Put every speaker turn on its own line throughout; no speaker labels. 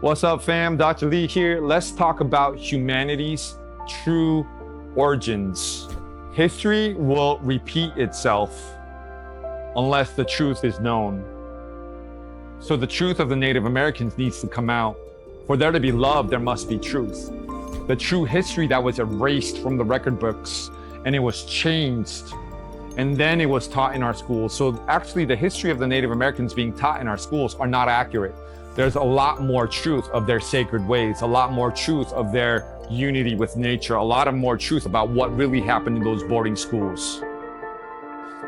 What's up, fam? Dr. Lee here. Let's talk about humanity's true origins. History will repeat itself unless the truth is known. So the truth of the Native Americans needs to come out. For there to be love, there must be truth. The true history that was erased from the record books and it was changed. And then it was taught in our schools. So actually the history of the Native Americans being taught in our schools are not accurate. There's a lot more truth of their sacred ways, a lot more truth of their unity with nature, a lot of more truth about what really happened in those boarding schools.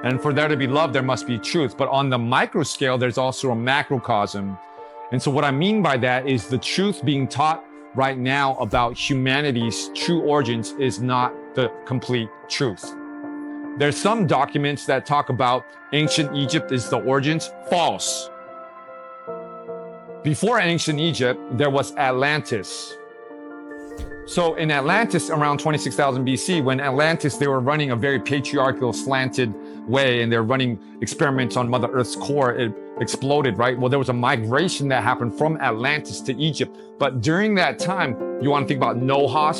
And for there to be love, there must be truth. But on the micro scale, there's also a macrocosm. And so what I mean by that is the truth being taught right now about humanity's true origins is not the complete truth. There's some documents that talk about ancient Egypt is the origins. False. Before ancient Egypt, there was Atlantis. So in Atlantis, around 26,000 BC, when Atlantis, they were running a very patriarchal, slanted way, and they're running experiments on Mother Earth's core, it exploded, right? Well, there was a migration that happened from Atlantis to Egypt. But during that time, you want to think about Noah,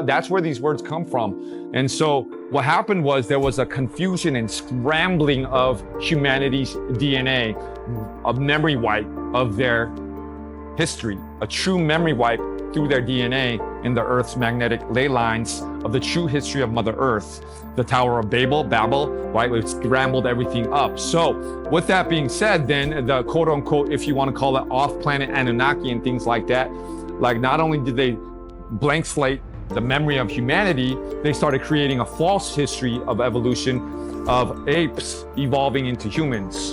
that's where these words come from. And so what happened was there was a confusion and scrambling of humanity's DNA, a memory wipe of their history, a true memory wipe through their DNA in the Earth's magnetic ley lines of the true history of Mother Earth. The Tower of Babel, right? It scrambled everything up. So with that being said, then the quote unquote, if you want to call it off-planet Anunnaki and things like that, like not only did they blank slate the memory of humanity, they started creating a false history of evolution of apes evolving into humans.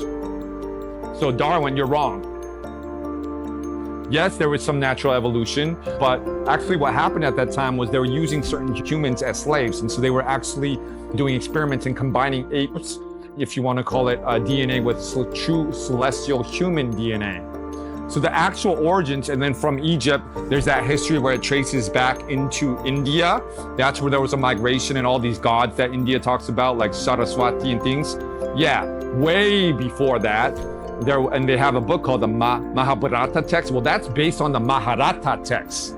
So Darwin, you're wrong. Yes, there was some natural evolution, but actually what happened at that time was they were using certain humans as slaves. And so they were actually doing experiments and combining apes, if you want to call it DNA, with true celestial human DNA. So the actual origins, and then from Egypt, there's that history where it traces back into India. That's where there was a migration and all these gods that India talks about, like Saraswati and things. Yeah, way before that. And they have a book called the Mahabharata text. Well, that's based on the Mahabharata text,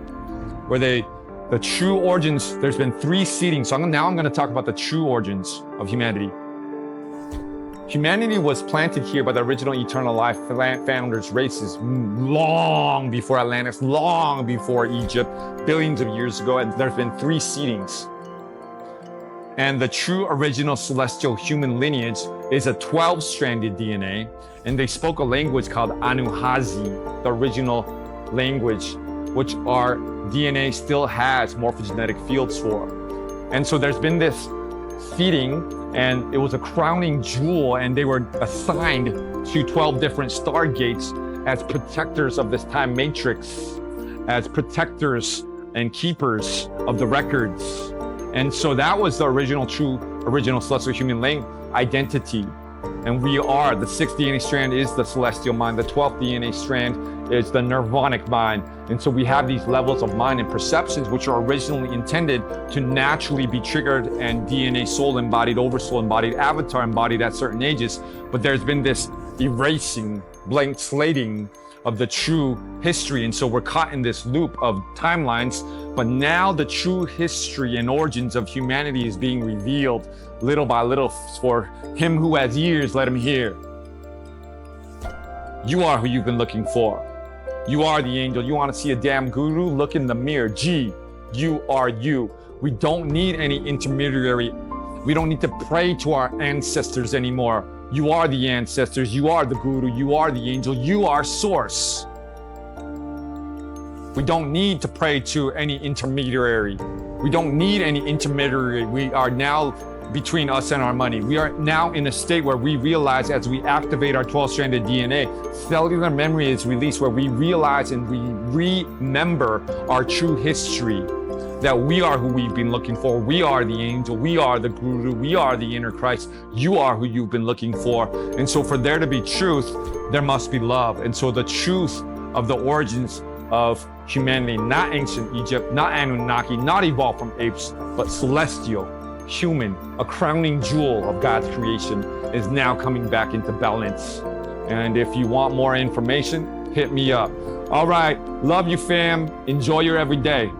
where the true origins, there's been 3 seedings. So now I'm going to talk about the true origins of humanity. Humanity was planted here by the original eternal life founders races long before Atlantis, long before Egypt, billions of years ago, and there's been 3 seedings. And the true original celestial human lineage is a 12-stranded DNA, and they spoke a language called Anuhazi, the original language, which our DNA still has morphogenetic fields for. And so there's been this seeding, and it was a crowning jewel, and they were assigned to 12 different stargates as protectors of this time matrix, as protectors and keepers of the records. And so that was the original celestial human identity. And we are, the 6th DNA strand is the celestial mind, the 12th DNA strand is the nirvanic mind. And so we have these levels of mind and perceptions which are originally intended to naturally be triggered and DNA soul embodied, oversoul embodied, avatar embodied at certain ages. But there's been this erasing, blank slating of the true history. And so we're caught in this loop of timelines. But now the true history and origins of humanity is being revealed little by little. For him who has ears, let him hear. You are who you've been looking for. You are the angel. You want to see a damn guru? Look in the mirror. Gee, you are you. We don't need any intermediary. We don't need to pray to our ancestors anymore. You are the ancestors. You are the guru. You are the angel. You are source. We don't need to pray to any intermediary. We don't need any intermediary. We are now between us and our money. We are now in a state where we realize, as we activate our 12-stranded DNA, cellular memory is released, where we realize and we remember our true history, that we are who we've been looking for. We are the angel. We are the guru. We are the inner Christ. You are who you've been looking for. And so for there to be truth, there must be love. And so the truth of the origins of humanity, not ancient Egypt, not Anunnaki, not evolved from apes, but celestial, human, a crowning jewel of God's creation, is now coming back into balance. And if you want more information, hit me up. All right, love you fam. Enjoy your everyday.